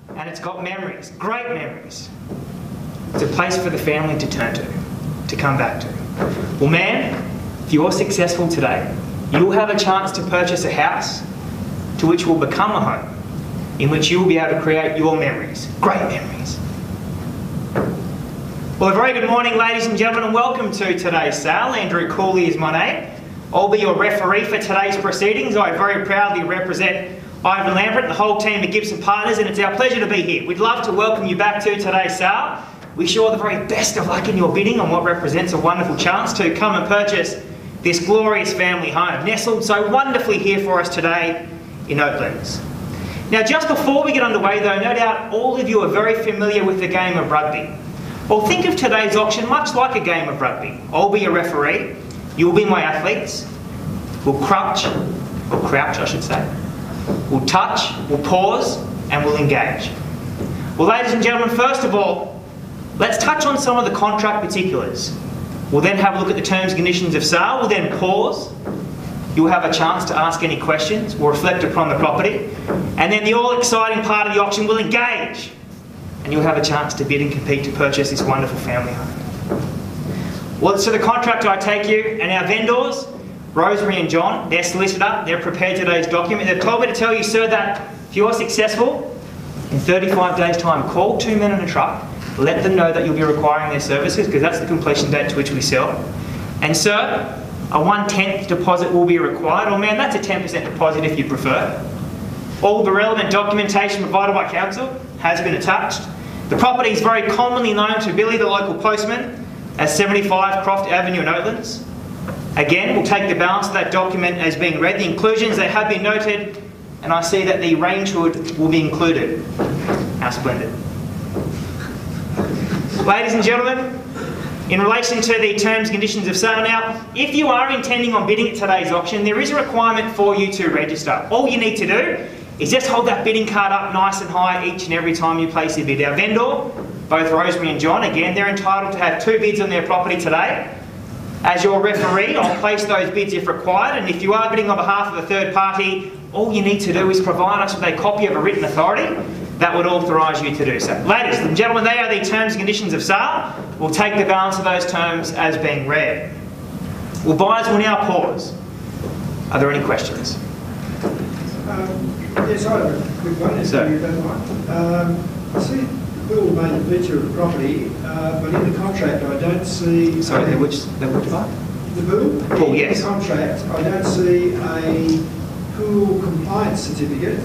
and it's got memories, great memories. It's a place for the family to turn to come back to. Well, man, if you're successful today, you'll have a chance to purchase a house to which will become a home, in which you will be able to create your memories, great memories. Well, a very good morning, ladies and gentlemen, and welcome to today's sale. Andrew Cooley is my name. I'll be your referee for today's proceedings. I very proudly represent Ivan Lambert and the whole team at Gibson Partners, and it's our pleasure to be here. We'd love to welcome you back to today's sale. Wish you all the very best of luck in your bidding on what represents a wonderful chance to come and purchase this glorious family home, nestled so wonderfully here for us today in Oatlands. Now, just before we get underway though, no doubt all of you are very familiar with the game of rugby. Well, think of today's auction much like a game of rugby. I'll be your referee, you'll be my athletes. We'll crouch, I should say. We'll touch, we'll pause, and we'll engage. Well, ladies and gentlemen, first of all, let's touch on some of the contract particulars. We'll then have a look at the terms and conditions of sale. We'll then pause. You'll have a chance to ask any questions. We'll reflect upon the property. And then the all-exciting part of the auction will engage. And you'll have a chance to bid and compete to purchase this wonderful family home. Well, so the contract I take you, and our vendors, Rosemary and John, their solicitor, they've prepared today's document. They've told me to tell you, sir, that if you are successful, in 35 days' time, call 2 men in a truck, let them know that you'll be requiring their services, because that's the completion date to which we sell. And sir, a 1/10 deposit will be required, or man, that's a 10% deposit if you prefer. All the relevant documentation provided by council has been attached. The property is very commonly known to Billy, the local postman, as 75 Croft Avenue in Oatlands. Again, we'll take the balance of that document as being read. The inclusions, they have been noted, and I see that the range hood will be included. How splendid. Ladies and gentlemen, in relation to the terms and conditions of sale now, if you are intending on bidding at today's auction, there is a requirement for you to register. All you need to do is just hold that bidding card up nice and high each and every time you place a bid. Our vendor, both Rosemary and John, again, they're entitled to have 2 bids on their property today. As your referee, I'll place those bids if required, and if you are bidding on behalf of a third party, all you need to do is provide us with a copy of a written authority that would authorise you to do so. Ladies and gentlemen, they are the terms and conditions of sale. We'll take the balance of those terms as being read. Well, buyers will now pause. Are there any questions? Yes, I have a quick one, if you don't mind. I see the bill made a feature of the property, but in the contract I don't see... Sorry, which part? The bill? Oh, yes. In the contract, I don't see a pool compliance certificate,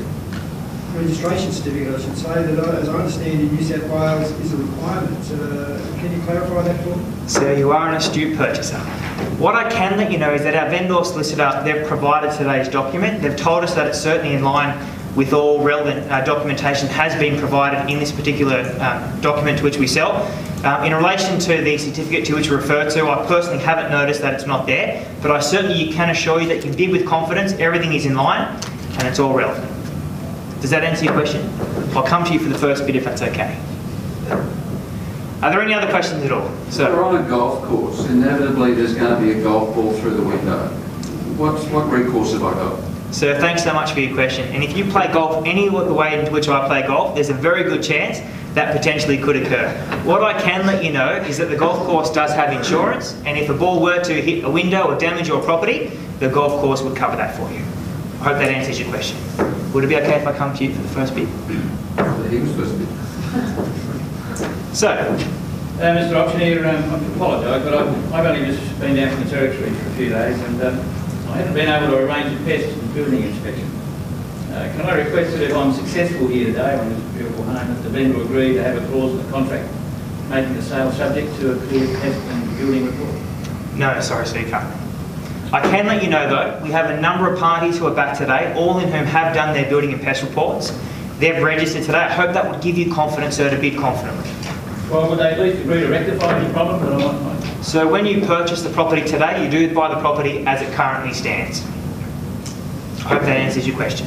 registration certificate I should say, that as I understand in New South Wales is a requirement. Can you clarify that for me? So you are an astute purchaser. What I can let you know is that our vendor solicitor, they've provided today's document. They've told us that it's certainly in line with all relevant documentation has been provided in this particular document to which we sell. In relation to the certificate to which we refer to, I personally haven't noticed that it's not there, but I certainly can assure you that you can bid with confidence, everything is in line, and it's all relevant. Does that answer your question? I'll come to you for the first bit if that's okay. Are there any other questions at all? So we're on a golf course. Inevitably there's going to be a golf ball through the window. What recourse have I got? Sir, thanks so much for your question. And if you play golf any the way in which I play golf, there's a very good chance that potentially could occur. What I can let you know is that the golf course does have insurance, and if a ball were to hit a window or damage your property, the golf course would cover that for you. I hope that answers your question. Would it be okay if I come to you for the first bit? He was supposed to be. So, Mr. Auctioneer, I apologise, but I've only just been down from the Territory for a few days, and I haven't been able to arrange a pest and building inspection. Can I request that if I'm successful here today on this beautiful home, that the vendor agree to have a clause in the contract making the sale subject to a clear pest and building report? no, sorry, so you can't. I can let you know though, we have a number of parties who are back today, all in whom have done their building and pest reports. They've registered today. I hope that would give you confidence, sir, to bid confidently. Well, would they at least agree to rectify any problem that I might find? So when you purchase the property today, you do buy the property as it currently stands. I hope that answers your question.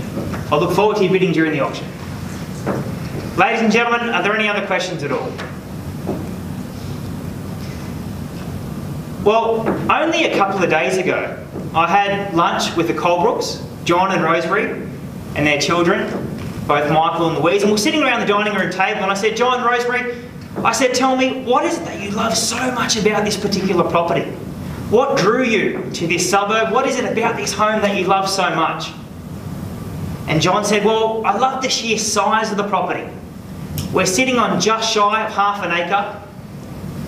I look forward to your bidding during the auction. Ladies and gentlemen, are there any other questions at all? Well, only a couple of days ago, I had lunch with the Colbrooks, John and Rosemary, and their children, both Michael and Louise, and we're sitting around the dining room table, and I said, John, Rosemary, I said, tell me, what is it that you love so much about this particular property? What drew you to this suburb? What is it about this home that you love so much? And John said, well, I love the sheer size of the property. We're sitting on just shy of half an acre.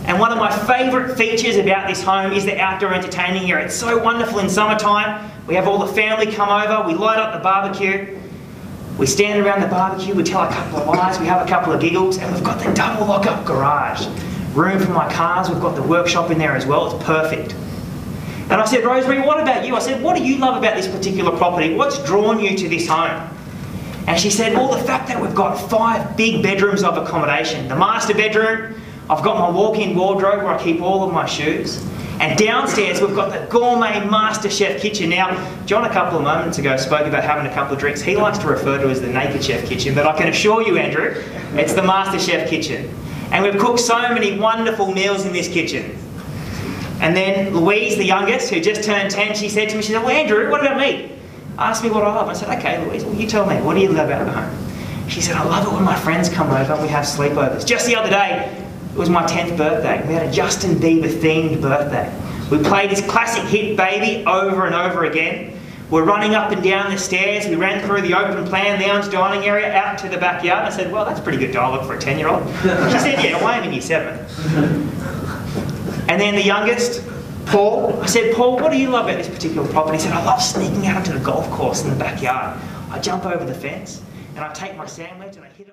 And one of my favourite features about this home is the outdoor entertaining area. It's so wonderful in summertime. We have all the family come over, we light up the barbecue, we stand around the barbecue, we tell a couple of lies, we have a couple of giggles, and we've got the double lock-up garage. Room for my cars, we've got the workshop in there as well, it's perfect. And I said, Rosemary, what about you? I said, what do you love about this particular property? What's drawn you to this home? And she said, well, the fact that we've got 5 big bedrooms of accommodation. The master bedroom, I've got my walk-in wardrobe where I keep all of my shoes. And downstairs we've got the gourmet master chef kitchen. Now, John a couple of moments ago spoke about having a couple of drinks. He likes to refer to it as the naked chef kitchen, but I can assure you, Andrew, it's the master chef kitchen. And we've cooked so many wonderful meals in this kitchen. And then Louise, the youngest, who just turned 10, she said to me, she said, well, Andrew, what about me? Ask me what I love. I said, okay, Louise, well, you tell me, what do you love about the home? She said, I love it when my friends come over and we have sleepovers. Just the other day, it was my 10th birthday. We had a Justin Bieber themed birthday. We played his classic hit Baby over and over again. We're running up and down the stairs. We ran through the open plan lounge dining area out to the backyard. I said, well, that's pretty good dialogue for a 10-year-old. She said, yeah, I am in year 7. And then the youngest, Paul, I said, Paul, what do you love about this particular property? He said, I love sneaking out onto the golf course in the backyard. I jump over the fence and I take my sandwich and I hit it.